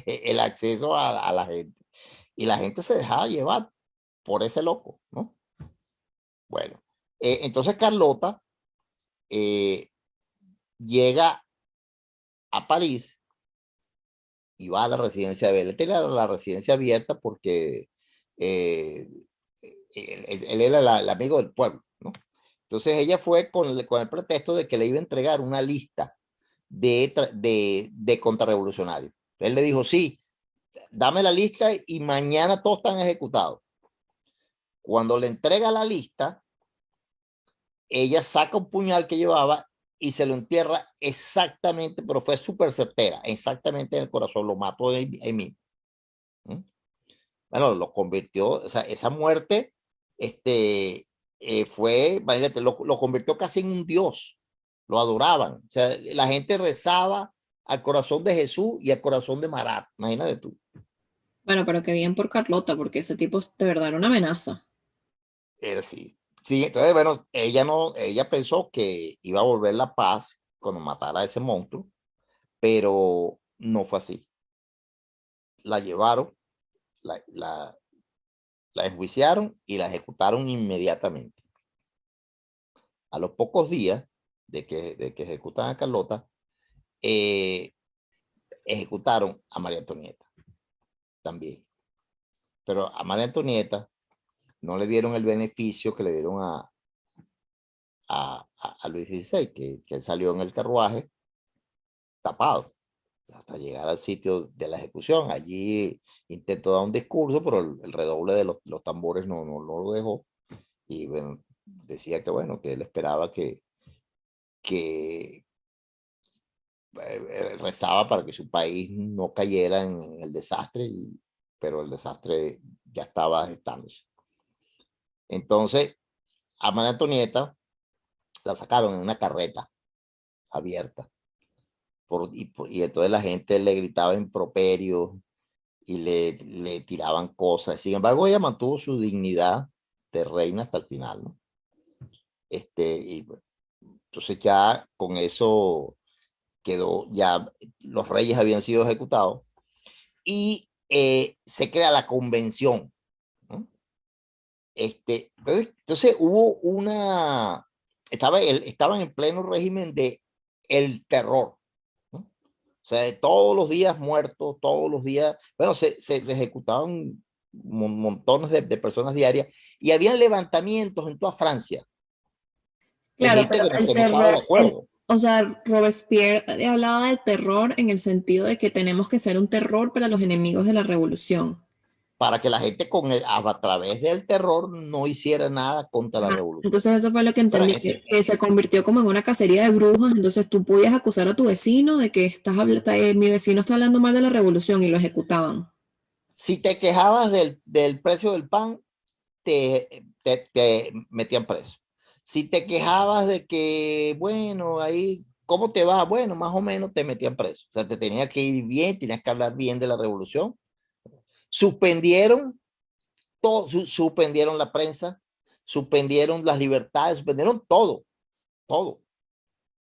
[SPEAKER 2] el acceso a la gente. Y la gente se dejaba llevar por ese loco, ¿no? Bueno, entonces Carlota eh, llega a París y va a la residencia de Él tenía la residencia abierta porque eh, él era el amigo del pueblo, ¿no? Entonces ella fue con el pretexto de que le iba a entregar una lista de contrarrevolucionarios. Él le dijo, sí, dame la lista y mañana todos están ejecutados. Cuando le entrega la lista, ella saca un puñal que llevaba y se lo entierra exactamente, pero fue súper certera, exactamente en el corazón, lo mató ahí mismo. Bueno, lo convirtió, o sea, esa muerte fue, imagínate, lo convirtió casi en un dios, lo adoraban, o sea, la gente rezaba al corazón de Jesús y al corazón de Marat, imagínate tú.
[SPEAKER 1] Bueno, pero qué bien por Carlota, porque ese tipo de verdad era una amenaza.
[SPEAKER 2] Era así. Sí, entonces, bueno, ella no, ella pensó que iba a volver la paz cuando matara a ese monstruo, pero no fue así. La llevaron, la, la, la enjuiciaron y la ejecutaron inmediatamente. A los pocos días de que ejecutan a Carlota, ejecutaron a María Antonieta también. Pero a María Antonieta no le dieron el beneficio que le dieron a Luis XVI, que él salió en el carruaje tapado hasta llegar al sitio de la ejecución. Allí intentó dar un discurso, pero el redoble de los tambores no lo dejó. Y bueno, decía que bueno, que él esperaba que rezaba para que su país no cayera en el desastre, pero el desastre ya estaba gestándose. Entonces, a María Antonieta la sacaron en una carreta abierta. Y entonces la gente le gritaba improperios y le tiraban cosas. Sin embargo, ella mantuvo su dignidad de reina hasta el final, ¿no? Y bueno, entonces ya con eso quedó, ya los reyes habían sido ejecutados y se crea la convención, ¿no? Entonces hubo estaban en pleno régimen de el terror, ¿no? O sea, todos los días muertos, todos los días, bueno, se ejecutaban montones de personas diarias y habían levantamientos en toda Francia de
[SPEAKER 1] Claro,
[SPEAKER 2] gente
[SPEAKER 1] pero el
[SPEAKER 2] que no estaba de
[SPEAKER 1] terror,
[SPEAKER 2] acuerdo.
[SPEAKER 1] o sea, Robespierre hablaba del terror en el sentido de que tenemos que ser un terror para los enemigos de la revolución.
[SPEAKER 2] Para que la gente a través del terror no hiciera nada contra la
[SPEAKER 1] Ajá.
[SPEAKER 2] revolución.
[SPEAKER 1] Entonces eso fue lo que
[SPEAKER 2] Bueno,
[SPEAKER 1] entendí, que se convirtió como en una cacería de brujas, entonces tú podías acusar a tu vecino de que mi vecino está hablando mal de la revolución y lo ejecutaban.
[SPEAKER 2] si te quejabas del precio del pan, te metían preso. Si te quejabas de que, bueno, ahí, ¿cómo te va? Bueno, más o menos te metían preso. O sea, te tenías que ir bien, tenías que hablar bien de la revolución. Suspendieron todo, suspendieron la prensa, suspendieron las libertades, suspendieron todo, todo.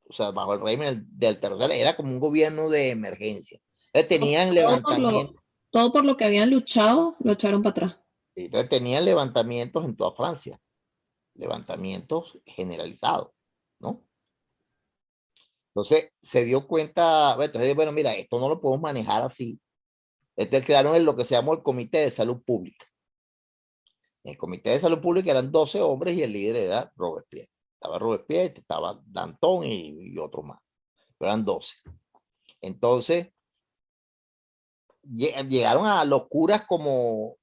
[SPEAKER 2] O sea, bajo el régimen del terror, era como un gobierno de emergencia. Entonces tenían
[SPEAKER 1] Todo por lo,
[SPEAKER 2] levantamientos,
[SPEAKER 1] todo por lo que habían luchado, lo echaron para atrás.
[SPEAKER 2] entonces tenían levantamientos en toda Francia, levantamientos generalizados, ¿no? Entonces se dio cuenta, bueno, entonces, bueno, mira, esto no lo podemos manejar así. Entonces crearon lo que se llamó el Comité de Salud Pública. En el Comité de Salud Pública eran 12 hombres y el líder era Robespierre. Estaba Robespierre, estaba Danton y otro más. Pero eran 12. Entonces, llegaron a locuras como,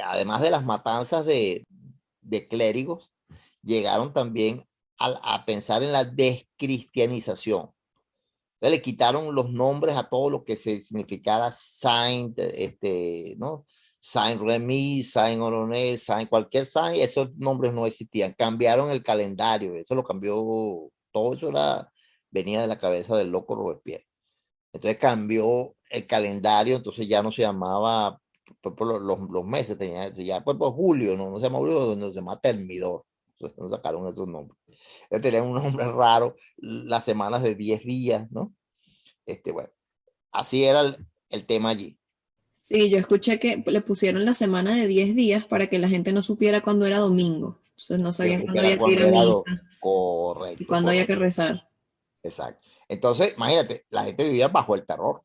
[SPEAKER 2] además de las matanzas de clérigos, llegaron también a pensar en la descristianización. Entonces, le quitaron los nombres a todo lo que se significara Saint, ¿no? Saint Remy, Saint Honoré, Saint, cualquier Saint, esos nombres no existían. Cambiaron el calendario, eso lo cambió, todo eso venía de la cabeza del loco Robespierre. Entonces cambió el calendario, entonces ya no se llamaba por los meses, ya por julio, no se llama julio, no se llama Termidor. Entonces no sacaron esos nombres. Entonces tenían un nombre raro, las semanas de 10 días, ¿no? Bueno, así era el tema allí.
[SPEAKER 1] Sí, yo escuché que le pusieron la semana de 10 días para que la gente no supiera cuándo era domingo. Entonces no
[SPEAKER 2] Que no
[SPEAKER 1] sabían cuándo
[SPEAKER 2] supiera
[SPEAKER 1] había que ir
[SPEAKER 2] cuándo
[SPEAKER 1] a
[SPEAKER 2] era
[SPEAKER 1] misa y
[SPEAKER 2] correcto,
[SPEAKER 1] cuándo había que
[SPEAKER 2] correcto,
[SPEAKER 1] rezar.
[SPEAKER 2] exacto. Entonces, imagínate, la gente vivía bajo el terror,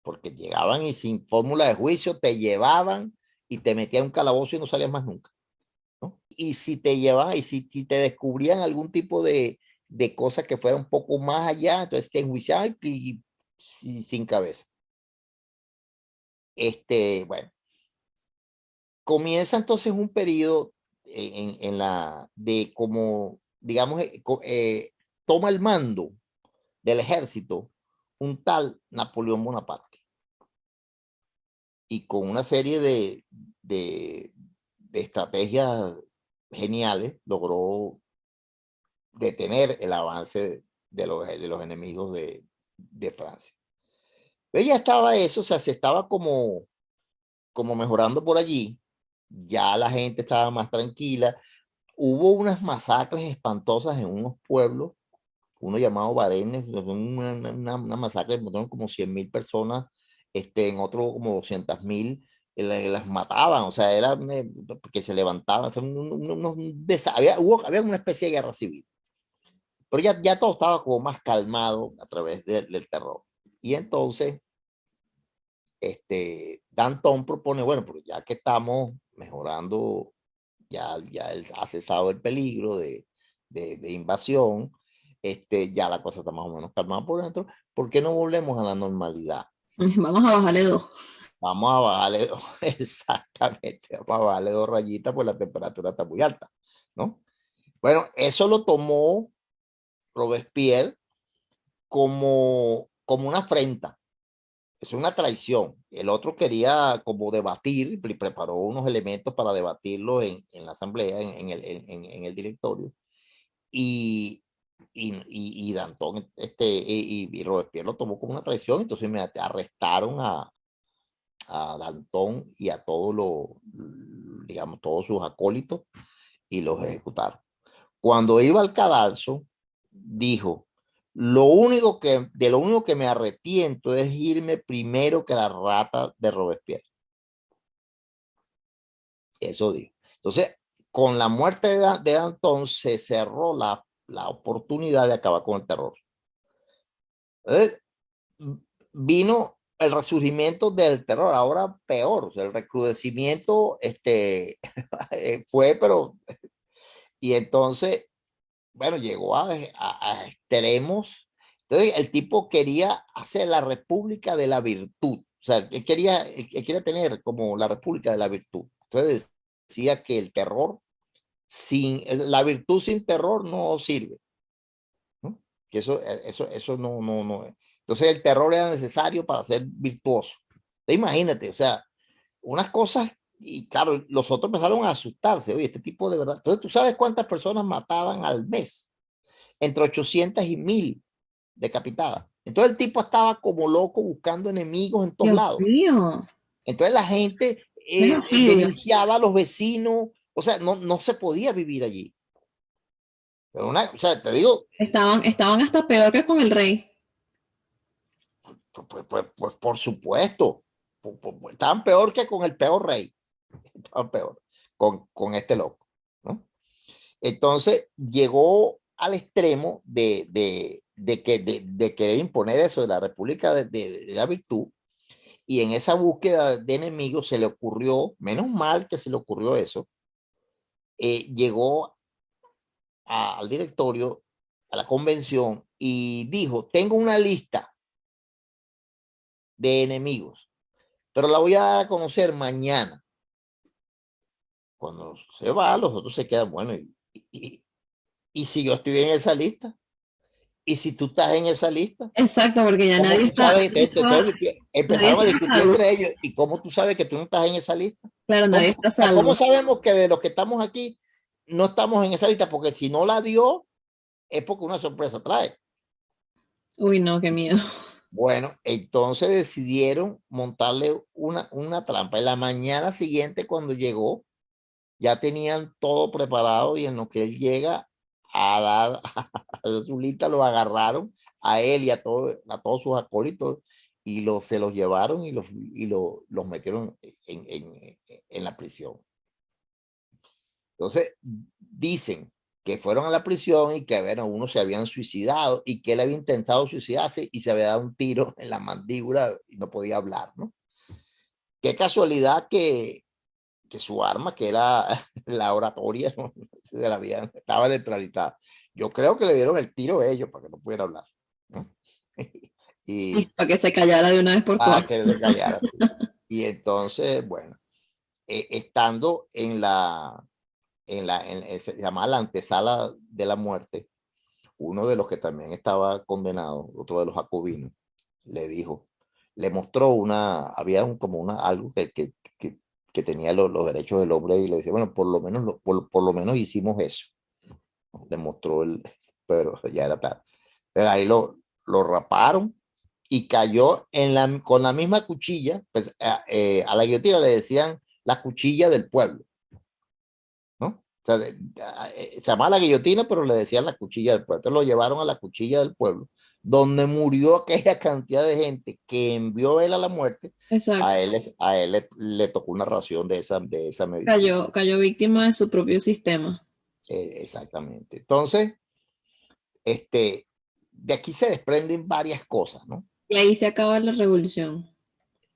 [SPEAKER 2] porque llegaban y sin fórmula de juicio te llevaban y te metían en un calabozo y no salías más nunca, ¿no? Y si te llevaban y si te descubrían algún tipo de cosa que fuera un poco más allá, entonces te enjuiciaban y sin cabeza. Bueno, comienza entonces un periodo en la de como, digamos, toma el mando del ejército un tal Napoleón Bonaparte y con una serie de estrategias geniales logró detener el avance de los enemigos de Francia. Ella estaba eso, o sea, se estaba como mejorando por allí, ya la gente estaba más tranquila, hubo unas masacres espantosas en unos pueblos, uno llamado Varennes, una masacre, mataron como 100.000 personas, en otro como 200.000, las mataban, o sea, era que se levantaban, había una especie de guerra civil, pero ya todo estaba como más calmado a través del terror. Y entonces, Danton propone, bueno, pero ya que estamos mejorando, ya él ha cesado el peligro de invasión, ya la cosa está más o menos calmada por dentro, ¿por qué no volvemos a la normalidad?
[SPEAKER 1] Vamos a bajarle dos.
[SPEAKER 2] Vamos a bajarle, exactamente, vamos a bajarle 2 rayitas, pues la temperatura está muy alta, ¿no? Bueno, eso lo tomó Robespierre como una afrenta, es una traición. El otro quería como debatir, preparó unos elementos para debatirlo en la asamblea, en el directorio, y, y Danton, y Robespierre lo tomó como una traición, entonces me arrestaron a Danton y a todos los, digamos, todos sus acólitos y los ejecutaron. Cuando iba al cadalso, dijo, de lo único que me arrepiento es irme primero que la rata de Robespierre. Eso dijo. Entonces, con la muerte de Danton se cerró la oportunidad de acabar con el terror. Entonces, vino el resurgimiento del terror, ahora peor, o sea, el recrudecimiento fue, pero, y entonces, bueno, llegó a extremos. Entonces, el tipo quería hacer la república de la virtud, o sea, él quería tener como la república de la virtud. Entonces, decía que el terror, la virtud sin terror no sirve, ¿no? Que eso no. Entonces el terror era necesario para ser virtuoso. Imagínate, o sea, unas cosas, y claro, los otros empezaron a asustarse, oye, este tipo de verdad. Entonces tú sabes cuántas personas mataban al mes, entre 800 y 1000 decapitadas. Entonces el tipo estaba como loco buscando enemigos en todos
[SPEAKER 1] Dios
[SPEAKER 2] lados.
[SPEAKER 1] mío,
[SPEAKER 2] Entonces la gente
[SPEAKER 1] es horrible.
[SPEAKER 2] denunciaba a los vecinos, o sea, no se podía vivir allí. Pero o sea, te digo,
[SPEAKER 1] Estaban hasta peor que con el rey.
[SPEAKER 2] pues por supuesto, estaban peor que con el peor rey, estaban peor con este loco, ¿no? Entonces llegó al extremo de querer imponer eso de la República de la Virtud, y en esa búsqueda de enemigos se le ocurrió, menos mal que se le ocurrió eso, llegó al directorio, a la convención, y dijo, tengo una lista de enemigos, pero la voy a dar a conocer mañana. Cuando se va, los otros se quedan, bueno, y si yo estoy en esa lista, y si tú estás en esa lista,
[SPEAKER 1] Exacto, porque ya
[SPEAKER 2] ¿cómo
[SPEAKER 1] nadie
[SPEAKER 2] tú
[SPEAKER 1] está,
[SPEAKER 2] sabes?
[SPEAKER 1] nadie
[SPEAKER 2] Empezaron a
[SPEAKER 1] está a
[SPEAKER 2] discutir
[SPEAKER 1] salvo.
[SPEAKER 2] entre ellos, y cómo tú sabes que tú no estás en esa lista.
[SPEAKER 1] Claro, nadie está a
[SPEAKER 2] ¿Cómo
[SPEAKER 1] salvo.
[SPEAKER 2] sabemos que de los que estamos aquí no estamos en esa lista? Porque si no la dio, es porque una sorpresa trae.
[SPEAKER 1] Uy, no, qué miedo.
[SPEAKER 2] Bueno, entonces decidieron montarle una trampa. En la mañana siguiente, cuando llegó, ya tenían todo preparado, y en lo que él llega a dar a su lista, lo agarraron a él y a todos sus acólitos, y se los llevaron los metieron en la prisión. Entonces, dicen que fueron a la prisión y que, bueno, unos se habían suicidado y que él había intentado suicidarse y se había dado un tiro en la mandíbula y no podía hablar, ¿no? Qué casualidad que su arma, que era la oratoria, ¿no? Estaba neutralizada. Yo creo que le dieron el tiro a ellos para que no pudiera hablar, ¿no?
[SPEAKER 1] Sí,
[SPEAKER 2] Y
[SPEAKER 1] para que se callara de una vez por
[SPEAKER 2] para
[SPEAKER 1] todas.
[SPEAKER 2] que se callara. Sí. Y entonces, bueno, estando se llamaba la antesala de la muerte, uno de los que también estaba condenado, otro de los jacobinos, le dijo, le mostró había como algo que tenía los derechos del hombre, y le decía, bueno, por lo menos, por lo menos hicimos eso. Le mostró pero ya era tarde. Pero ahí lo raparon y cayó con la misma cuchilla, pues a la guillotina le decían la cuchilla del pueblo, ¿no? O sea, se llamaba la guillotina, pero le decían la cuchilla del pueblo. Entonces lo llevaron a la cuchilla del pueblo, donde murió aquella cantidad de gente que envió él a la muerte.
[SPEAKER 1] Exacto.
[SPEAKER 2] A él le tocó una ración de esa medicina.
[SPEAKER 1] Cayó víctima de su propio sistema.
[SPEAKER 2] Exactamente. Entonces, de aquí se desprenden varias cosas, ¿no?
[SPEAKER 1] Y ahí se acaba la revolución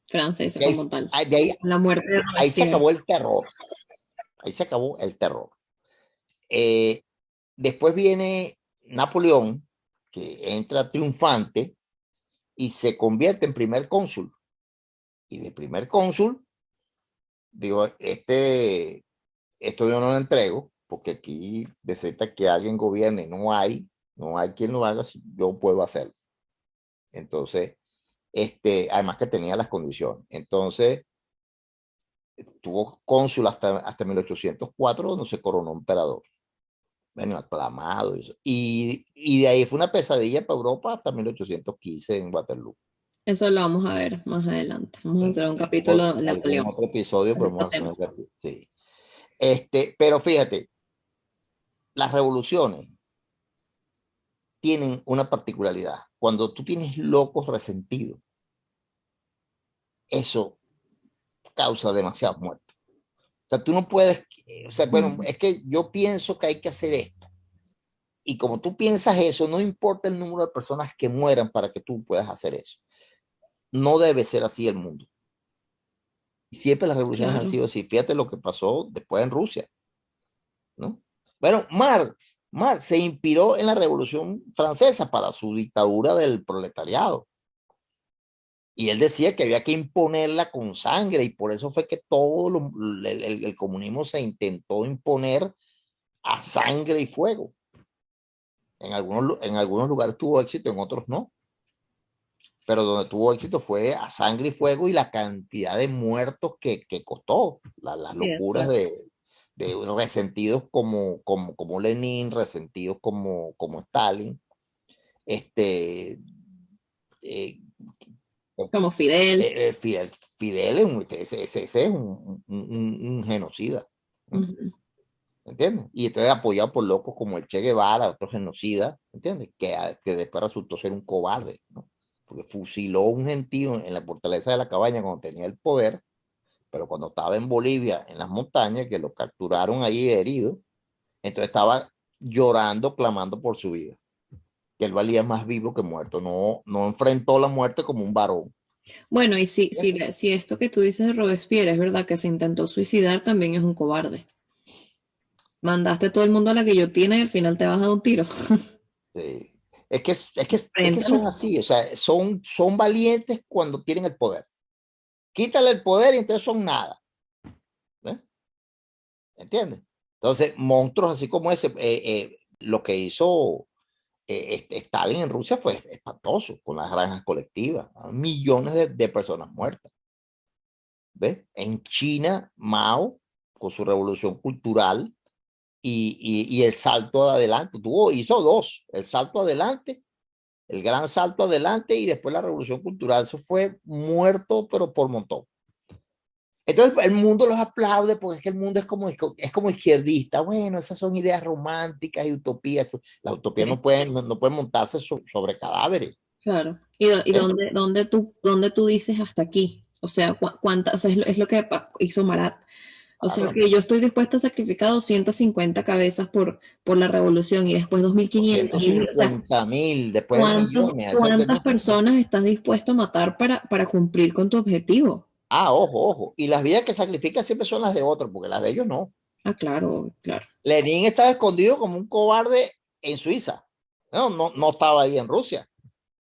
[SPEAKER 1] francesa
[SPEAKER 2] Y
[SPEAKER 1] como tal,
[SPEAKER 2] de ahí,
[SPEAKER 1] con la muerte de
[SPEAKER 2] ahí se
[SPEAKER 1] Robespierre.
[SPEAKER 2] acabó el terror. Ahí se acabó el terror. Eh, Después viene Napoleón, que entra triunfante y se convierte en primer cónsul. Y de primer cónsul, digo, esto yo no lo entrego, porque aquí desde que alguien gobierne, no hay quien lo haga, si yo puedo hacerlo. Entonces, además que tenía las condiciones. Entonces, tuvo cónsul hasta 1804, donde se coronó emperador. Bueno, aclamado. Y de ahí fue una pesadilla para Europa hasta 1815 en Waterloo.
[SPEAKER 1] Eso lo vamos a ver más adelante. Vamos a hacer un capítulo de
[SPEAKER 2] Algún
[SPEAKER 1] Napoleón.
[SPEAKER 2] otro episodio
[SPEAKER 1] Es otro
[SPEAKER 2] podemos hacer
[SPEAKER 1] tema.
[SPEAKER 2] un capítulo. Sí. Pero fíjate, las revoluciones tienen una particularidad. Cuando tú tienes locos resentidos, eso causa demasiadas muertes. O sea, tú no puedes, o sea, bueno,
[SPEAKER 1] Ujú.
[SPEAKER 2] es que yo pienso que hay que hacer esto. Y como tú piensas eso, no importa el número de personas que mueran para que tú puedas hacer eso. No debe ser así el mundo. Siempre las revoluciones han
[SPEAKER 1] Claro.
[SPEAKER 2] sido así. Fíjate lo que pasó después en Rusia, ¿no? Bueno, Marx se inspiró en la Revolución Francesa para su dictadura del proletariado. Y él decía que había que imponerla con sangre y por eso fue que el comunismo se intentó imponer a sangre y fuego. En algunos lugares tuvo éxito, en otros no. Pero donde tuvo éxito fue a sangre y fuego y la cantidad de muertos que costó, las
[SPEAKER 1] Sí, es
[SPEAKER 2] locuras
[SPEAKER 1] cierto.
[SPEAKER 2] de resentidos como Lenin, resentidos como Stalin, este, eh,
[SPEAKER 1] Como Fidel.
[SPEAKER 2] Fidel, Fidel es ese es un genocida, ¿no?
[SPEAKER 1] Ujú.
[SPEAKER 2] ¿Entiendes? Y entonces apoyado por locos como el Che Guevara, otro genocida, ¿entiendes? Que después resultó ser un cobarde, ¿no? Porque fusiló a un gentío en la fortaleza de la cabaña cuando tenía el poder, pero cuando estaba en Bolivia, en las montañas, que lo capturaron ahí herido, entonces estaba llorando, clamando por su vida, que él valía más vivo que muerto, no enfrentó la muerte como un varón.
[SPEAKER 1] Bueno, y si esto que tú dices de Robespierre es verdad que se intentó suicidar, también es un cobarde. Mandaste todo el mundo a la guillotina y al final te vas a dar un tiro.
[SPEAKER 2] Sí. Es que
[SPEAKER 1] Enfréntalo.
[SPEAKER 2] son así, o sea, son valientes cuando tienen el poder. Quítale el poder y entonces son nada. ¿Eh? ¿Entiendes? Entonces, monstruos así como ese, lo que hizo Stalin en Rusia fue espantoso, con las granjas colectivas, ¿no? Millones de personas muertas. ¿Ves? En China, Mao, con su revolución cultural y el salto adelante, hizo dos, el salto adelante, el gran salto adelante y después la revolución cultural, eso fue muerto, pero por montón. Entonces el mundo los aplaude porque es que el mundo es como izquierdista. Bueno, esas son ideas románticas y utopías. Las utopías
[SPEAKER 1] Sí,
[SPEAKER 2] no pueden montarse sobre cadáveres.
[SPEAKER 1] claro. ¿Y
[SPEAKER 2] ¿Eh?
[SPEAKER 1] dónde tú dices hasta aquí? O sea, o sea, es lo que hizo Marat. O sea,
[SPEAKER 2] Claro,
[SPEAKER 1] que yo estoy dispuesta a sacrificar 250 cabezas por la revolución y después 2.500. O sea,
[SPEAKER 2] 250.000, después millones.
[SPEAKER 1] ¿cuántas personas estás dispuesto a matar para cumplir con tu objetivo?
[SPEAKER 2] Ojo. Y las vidas que sacrifican siempre son las de otros, porque las de ellos no.
[SPEAKER 1] Ah, claro, claro.
[SPEAKER 2] Lenin estaba escondido como un cobarde en Suiza. No estaba ahí en Rusia.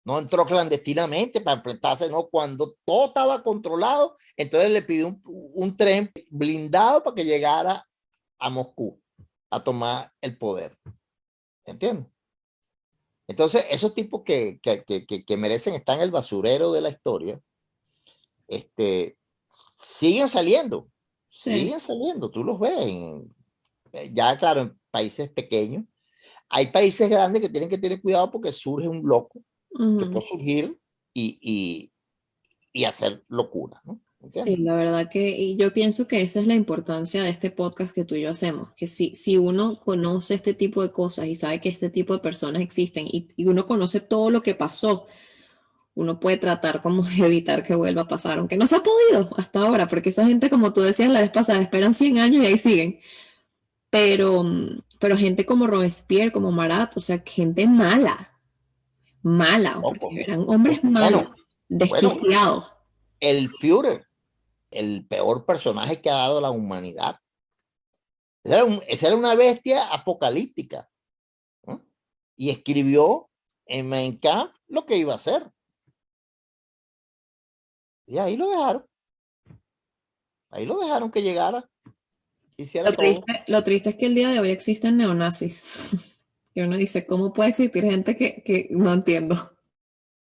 [SPEAKER 2] No entró clandestinamente para enfrentarse, no, cuando todo estaba controlado, entonces le pidió un tren blindado para que llegara a Moscú a tomar el poder, ¿entiendes? Entonces, esos tipos que merecen estar en el basurero de la historia, este, siguen saliendo,
[SPEAKER 1] Sí.
[SPEAKER 2] siguen saliendo, tú los ves, ya claro, en países pequeños. Hay países grandes que tienen que tener cuidado porque surge un loco que
[SPEAKER 1] Ujú.
[SPEAKER 2] puede surgir y hacer locura, ¿no?
[SPEAKER 1] Sí,
[SPEAKER 2] ¿Entiendes?
[SPEAKER 1] la verdad que y yo pienso que esa es la importancia de este podcast que tú y yo hacemos, que si uno conoce este tipo de cosas y sabe que este tipo de personas existen y uno conoce todo lo que pasó, uno puede tratar como de evitar que vuelva a pasar, aunque no se ha podido hasta ahora, porque esa gente, como tú decías la vez pasada, esperan 100 años y ahí siguen. Pero gente como Robespierre, como Marat, o sea, gente mala, mala, porque
[SPEAKER 2] Poco.
[SPEAKER 1] eran hombres malos,
[SPEAKER 2] Bueno, bueno,
[SPEAKER 1] desquiciados.
[SPEAKER 2] el Führer, el peor personaje que ha dado la humanidad. Esa era una bestia apocalíptica, ¿no? Y escribió en Mein Kampf lo que iba a hacer. Y ahí lo dejaron que llegara, hiciera todo,
[SPEAKER 1] Lo triste es que el día de hoy existen neonazis. Y uno dice, ¿cómo puede existir gente que no entiendo?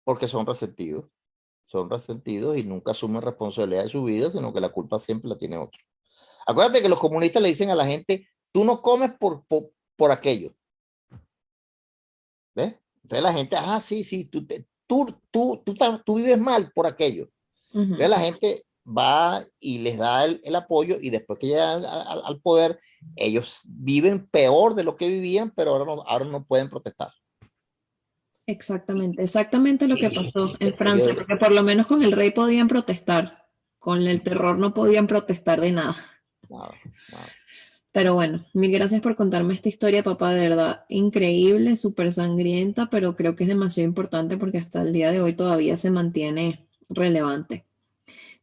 [SPEAKER 2] porque son resentidos y nunca asumen responsabilidad de su vida, sino que la culpa siempre la tiene otro. Acuérdate que los comunistas le dicen a la gente, tú no comes por aquello, ¿ves? Entonces la gente, sí, sí, tú vives mal por aquello.
[SPEAKER 1] Ujú.
[SPEAKER 2] Entonces la gente va y les da el apoyo y después que llegan al poder, ellos viven peor de lo que vivían, pero ahora no pueden protestar.
[SPEAKER 1] Exactamente, exactamente lo que pasó en Francia,
[SPEAKER 2] Ellos,
[SPEAKER 1] porque por lo menos con el rey podían protestar, con el terror no podían protestar de nada.
[SPEAKER 2] nada, nada.
[SPEAKER 1] Pero bueno, mil gracias por contarme esta historia, papá, de verdad, increíble, súper sangrienta, pero creo que es demasiado importante porque hasta el día de hoy todavía se mantiene relevante.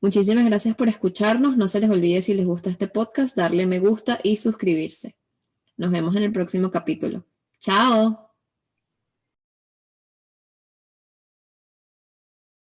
[SPEAKER 1] Muchísimas gracias por escucharnos, no se les olvide si les gusta este podcast, darle me gusta y suscribirse. Nos vemos en el próximo capítulo. Chao.